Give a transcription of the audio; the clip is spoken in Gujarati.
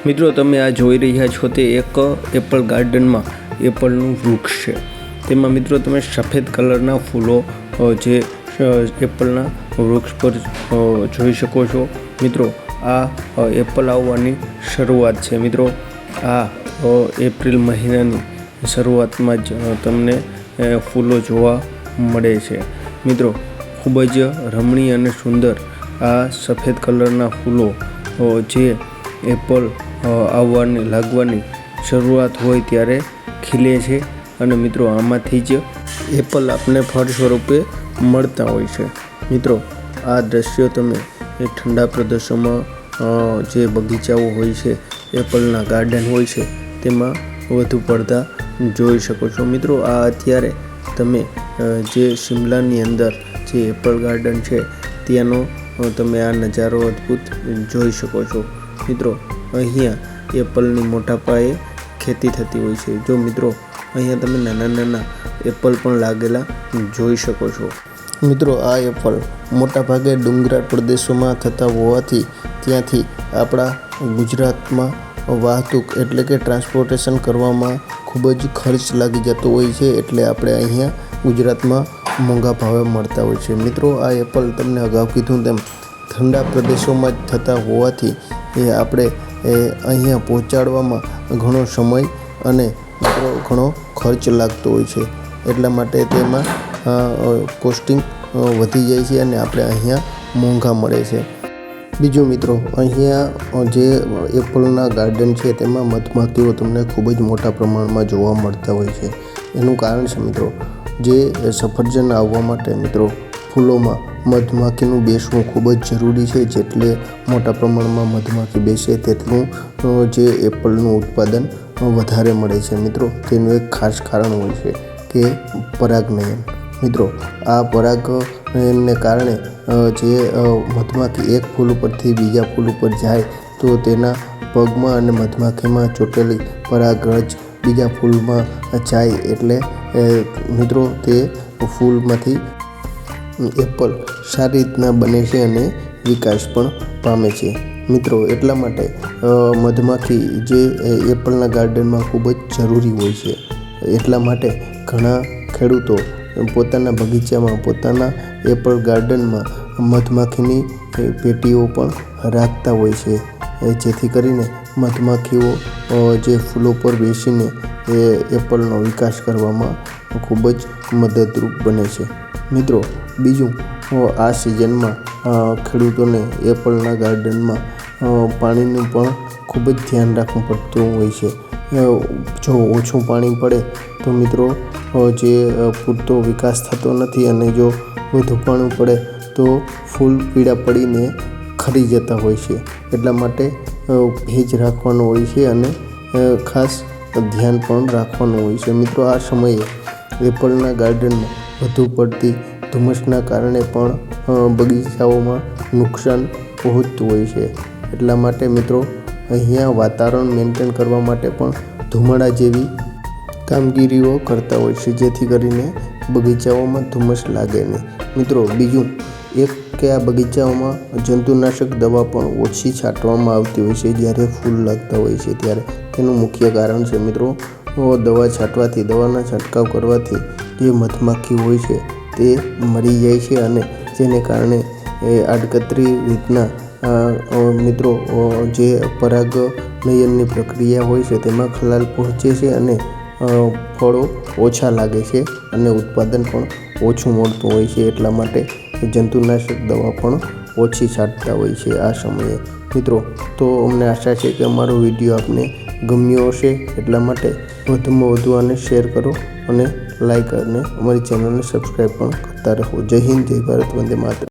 મિત્રો તમે આ જોઈ રહ્યા છો તે એક એપલ ગાર્ડનમાં એપલનું વૃક્ષ છે। તેમાં મિત્રો તમે સફેદ કલરના ફૂલો જે એપલના વૃક્ષ પર જોઈ શકો છો। મિત્રો આ એપલ આવવાની શરૂઆત છે। મિત્રો આ એપ્રિલ મહિનાની શરૂઆતમાં જ તમને ફૂલો જોવા મળે છે। મિત્રો ખૂબ જ રમણીય અને સુંદર આ સફેદ કલરના ફૂલો જે એપલ આવવાની લાગવાની શરૂઆત હોય ત્યારે ખીલે છે અને મિત્રો આમાંથી જ એપલ આપને ફળ સ્વરૂપે મળતા હોય છે। મિત્રો આ દ્રશ્યો તમે એ ઠંડા પ્રદેશોમાં જે બગીચાઓ હોય છે, એપલના ગાર્ડન હોય છે, તેમાં વધુ પડતા જોઈ શકો છો। મિત્રો આ અત્યારે તમે જે શિમલાની અંદર જે એપલ ગાર્ડન છે ત્યાંનો તમે આ નજારો અદ્ભુત જોઈ શકો છો। મિત્રો અહીંયા એપલની મોટા પાયે ખેતી થતી હોય છે। જો મિત્રો અહીંયા તમે નાના નાના એપલ પણ લાગેલા જોઈ શકો છો। મિત્રો આ એપલ મોટાભાગે ડુંગરાળ પ્રદેશોમાં થતા હોવાથી ત્યાંથી આપણા ગુજરાતમાં વાહતુક એટલે કે ટ્રાન્સપોર્ટેશન કરવામાં ખૂબ જ ખર્ચ લાગી જતો હોય છે, એટલે આપણે અહીંયા ગુજરાતમાં મોંઘા ભાવે મળતા હોય છે। મિત્રો આ એપલ તમને અગાઉ કીધું તેમ ઠંડા પ્રદેશોમાં જ થતા હોવાથી એ આપણે અહીંયા પહોંચાડવામાં ઘણો સમય અને મિત્રો ઘણો ખર્ચ લાગતો હોય છે, એટલા માટે તેમાં કોસ્ટિંગ વધી જાય છે અને આપણે અહીંયા મોંઘા મળે છે। બીજું મિત્રો અહીંયા જે એપલના ગાર્ડન છે તેમાં મધમાખીઓ તમને ખૂબ જ મોટા પ્રમાણમાં જોવા મળતા હોય છે। એનું કારણ છે મિત્રો જે સફરજન આવવા માટે મિત્રો ફૂલોમાં મધમાખીનું બેસવું ખૂબ જ જરૂરી છે। જેટલે મોટા પ્રમાણમાં મધમાખી બેસે તેટલું જે એપલનું ઉત્પાદન વધારે મળે છે। મિત્રો તેનું એક ખાસ કારણ હોય છે કે પરાગનયન। મિત્રો આ પરાગનયનને કારણે જે મધમાખી એક ફૂલ ઉપરથી બીજા ફૂલ ઉપર જાય તો તેના પગમાં અને મધમાખીમાં ચોટેલી પરાગરજ બીજા ફૂલમાં જાય એટલે મિત્રો તે ફૂલમાંથી એપલ સારી રીતના બને છે અને વિકાસ પણ પામે છે। મિત્રો એટલા માટે મધમાખી જે એપલના ગાર્ડનમાં ખૂબ જ જરૂરી હોય છે, એટલા માટે ઘણા ખેડૂતો પોતાના બગીચામાં પોતાના એપલ ગાર્ડનમાં મધમાખીની પેટીઓ પણ રાખતા હોય છે, જેથી કરીને મધમાખીઓ જે ફૂલો પર બેસીને એપલનો વિકાસ કરવામાં ખૂબ જ મદદરૂપ બને છે। મિત્રો બીજું આ સિઝનમાં ખેડૂતોને એપલના ગાર્ડનમાં પાણીનું પણ ખૂબ જ ધ્યાન રાખવું પડતું હોય છે। જો ઓછું પાણી પડે તો મિત્રો જે પૂરતો વિકાસ થતો નથી અને જો વધુ પાણી પડે તો ફૂલ પીળા પડીને ખરી જતા હોય છે, એટલા માટે ભેજ રાખવાનો હોય છે અને ખાસ ધ્યાન પણ રાખવાનું હોય છે। મિત્રો આ સમયે એપલના ગાર્ડનમાં વધુ પડતી ધુમ્મસના કારણે પણ બગીચાઓમાં નુકસાન પહોંચતું હોય છે, એટલા માટે મિત્રો અહીંયા વાતાવરણ મેન્ટેન કરવા માટે પણ ધુમાડા જેવી કામગીરીઓ કરતા હોય છે, જેથી કરીને બગીચાઓમાં ધુમ્મસ લાગે નહીં। મિત્રો બીજું એક કે આ બગીચાઓમાં જંતુનાશક દવા પણ ઓછી છાંટવામાં આવતી હોય છે જ્યારે ફૂલ લાગતા હોય છે ત્યારે। તેનું મુખ્ય કારણ છે મિત્રો દવા છાંટવાથી, દવાના છંટકાવ કરવાથી જે મધમાખી હોય છે તે મરી જાય છે અને જેને કારણે આડકતરી રીતના મિત્રો જે પરાગનયનની પ્રક્રિયા હોય છે તેમાં ખલાલ પહોંચે છે અને ફળો ઓછા લાગે છે અને ઉત્પાદન પણ ઓછું મળતું હોય છે, એટલા માટે જંતુનાશક દવા પણ ઓછી છાંટતા હોય છે આ સમયે। મિત્રો તો અમને આશા છે કે અમારો વિડીયો આપને ગમ્યો હશે, એટલા માટે વધુમાં વધુ આને શેર કરો અને લાઈક અને અમારી ચેનલને સબસ્ક્રાઈબ પણ કરતા રહો। જય હિન્દ, જય ભારત, વંદે માતરમ।